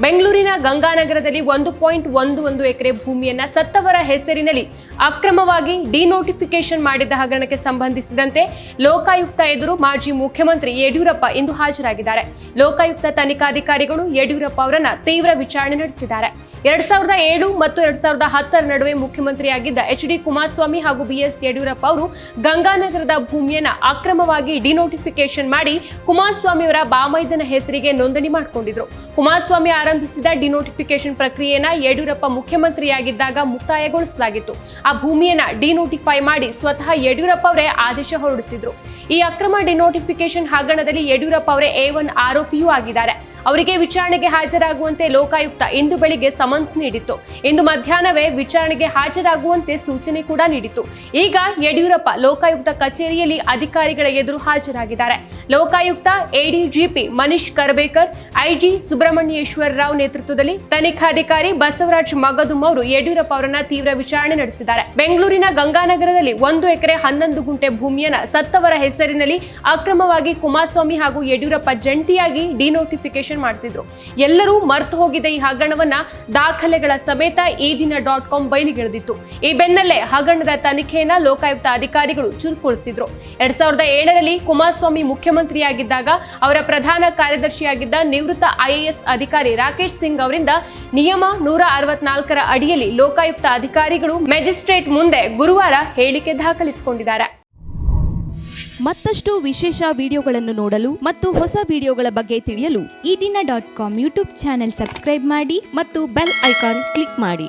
ಬೆಂಗಳೂರಿನ ಗಂಗಾನಗರದಲ್ಲಿ 1.11 ಎಕರೆ ಭೂಮಿಯನ್ನ ಸತ್ತವರ ಹೆಸರಿನಲ್ಲಿ ಅಕ್ರಮವಾಗಿ ಡಿನೋಟಿಫಿಕೇಶನ್ ಮಾಡಿದ್ದ ಹಗರಣಕ್ಕೆ ಸಂಬಂಧಿಸಿದಂತೆ ಲೋಕಾಯುಕ್ತ ಎದುರು ಮಾಜಿ ಮುಖ್ಯಮಂತ್ರಿ ಯಡಿಯೂರಪ್ಪ ಇಂದು ಹಾಜರಾಗಿದ್ದಾರೆ. ಲೋಕಾಯುಕ್ತ ತನಿಖಾಧಿಕಾರಿಗಳು ಯಡಿಯೂರಪ್ಪ ಅವರನ್ನ ತೀವ್ರ ವಿಚಾರಣೆ ನಡೆಸಿದ್ದಾರೆ. 2007 ಮತ್ತು 2010 ನಡುವೆ ಮುಖ್ಯಮಂತ್ರಿಯಾಗಿದ್ದ ಎಚ್.ಡಿ. ಕುಮಾರಸ್ವಾಮಿ ಹಾಗೂ ಬಿ.ಎಸ್. ಯಡಿಯೂರಪ್ಪ ಅವರು ಗಂಗಾನಗರದ ಭೂಮಿಯನ್ನ ಅಕ್ರಮವಾಗಿ ಡಿನೋಟಿಫಿಕೇಶನ್ ಮಾಡಿ ಕುಮಾರಸ್ವಾಮಿ ಅವರ ಬಾಮೈದನ ಹೆಸರಿಗೆ ನೋಂದಣಿ ಮಾಡಿಕೊಂಡಿದ್ರು. ಕುಮಾರಸ್ವಾಮಿ ಆರಂಭಿಸಿದ ಡಿನೋಟಿಫಿಕೇಶನ್ ಪ್ರಕ್ರಿಯೆಯನ್ನ ಯಡಿಯೂರಪ್ಪ ಮುಖ್ಯಮಂತ್ರಿಯಾಗಿದ್ದಾಗ ಮುಕ್ತಾಯಗೊಳಿಸಲಾಗಿತ್ತು. ಆ ಭೂಮಿಯನ್ನ ಡಿನೋಟಿಫೈ ಮಾಡಿ ಸ್ವತಃ ಯಡಿಯೂರಪ್ಪ ಅವರೇ ಆದೇಶ ಹೊರಡಿಸಿದ್ರು. ಈ ಅಕ್ರಮ ಡಿನೋಟಿಫಿಕೇಶನ್ ಹಗರಣದಲ್ಲಿ ಯಡಿಯೂರಪ್ಪ ಅವರೇ A1 ಆರೋಪಿಯೂ ಆಗಿದ್ದಾರೆ. ಅವರಿಗೆ ವಿಚಾರಣೆಗೆ ಹಾಜರಾಗುವಂತೆ ಲೋಕಾಯುಕ್ತ ಇಂದು ಬೆಳಿಗ್ಗೆ ಸಮನ್ಸ್ ನೀಡಿತ್ತು. ಇಂದು ಮಧ್ಯಾಹ್ನವೇ ವಿಚಾರಣೆಗೆ ಹಾಜರಾಗುವಂತೆ ಸೂಚನೆ ಕೂಡ ನೀಡಿತ್ತು. ಈಗ ಯಡಿಯೂರಪ್ಪ ಲೋಕಾಯುಕ್ತ ಕಚೇರಿಯಲ್ಲಿ ಅಧಿಕಾರಿಗಳ ಎದುರು ಹಾಜರಾಗಿದ್ದಾರೆ. ಲೋಕಾಯುಕ್ತ ಎಡಿಜಿಪಿ ಮನೀಶ್ ಕರ್ಬೇಕರ್, ಐಜಿ ಸುಬ್ರಹ್ಮಣ್ಯೇಶ್ವರ ರಾವ್ ನೇತೃತ್ವದಲ್ಲಿ ತನಿಖಾಧಿಕಾರಿ ಬಸವರಾಜ್ ಮಗದುಮ್ ಅವರು ಯಡಿಯೂರಪ್ಪ ಅವರನ್ನ ತೀವ್ರ ವಿಚಾರಣೆ ನಡೆಸಿದ್ದಾರೆ. ಬೆಂಗಳೂರಿನ ಗಂಗಾನಗರದಲ್ಲಿ 1 ಎಕರೆ 11 ಗುಂಟೆ ಭೂಮಿಯನ್ನ ಸತ್ತವರ ಹೆಸರಿನಲ್ಲಿ ಅಕ್ರಮವಾಗಿ ಕುಮಾರಸ್ವಾಮಿ ಹಾಗೂ ಯಡಿಯೂರಪ್ಪ ಜಂಟಿಯಾಗಿ ಡಿನೋಟಿಫಿಕೇಶನ್ ಮಾಡಿಸಿದ್ರು. ಎಲ್ಲರೂ ಮರೆತು ಹೋಗಿದ್ದ ಈ ಹಗರಣವನ್ನ ದಾಖಲೆಗಳ ಸಮೇತ ಈದಿನ.com ಬಯಲಿಗೆಳೆದಿತ್ತು. ಈ ಬೆನ್ನಲ್ಲೇ ಹಗರಣದ ತನಿಖೆಯನ್ನ ಲೋಕಾಯುಕ್ತ ಅಧಿಕಾರಿಗಳು ಚುರುಕುಗೊಳಿಸಿದ್ರು. 2007ರಲ್ಲಿ ಕುಮಾರಸ್ವಾಮಿ ಮುಖ್ಯಮಂತ್ರಿಯಾಗಿದ್ದಾಗ ಅವರ ಪ್ರಧಾನ ಕಾರ್ಯದರ್ಶಿಯಾಗಿದ್ದ ನಿವೃತ್ತ IAS ಅಧಿಕಾರಿ ರಾಕೇಶ್ ಸಿಂಗ್ ಅವರಿಂದ ನಿಯಮ 164ರ ಅಡಿಯಲ್ಲಿ ಲೋಕಾಯುಕ್ತ ಅಧಿಕಾರಿಗಳು ಮ್ಯಾಜಿಸ್ಟ್ರೇಟ್ ಮುಂದೆ ಗುರುವಾರ ಹೇಳಿಕೆ ದಾಖಲಿಸಿಕೊಂಡಿದ್ದಾರೆ. ಮತ್ತಷ್ಟು ವಿಶೇಷ ವಿಡಿಯೋಗಳನ್ನು ನೋಡಲು ಮತ್ತು ಹೊಸ ವಿಡಿಯೋಗಳ ಬಗ್ಗೆ ತಿಳಿಯಲು ಈದಿನ.com ಯೂಟ್ಯೂಬ್ ಚಾನೆಲ್ ಸಬ್ಸ್ಕ್ರೈಬ್ ಮಾಡಿ ಮತ್ತು ಬೆಲ್ ಐಕಾನ್ ಕ್ಲಿಕ್ ಮಾಡಿ.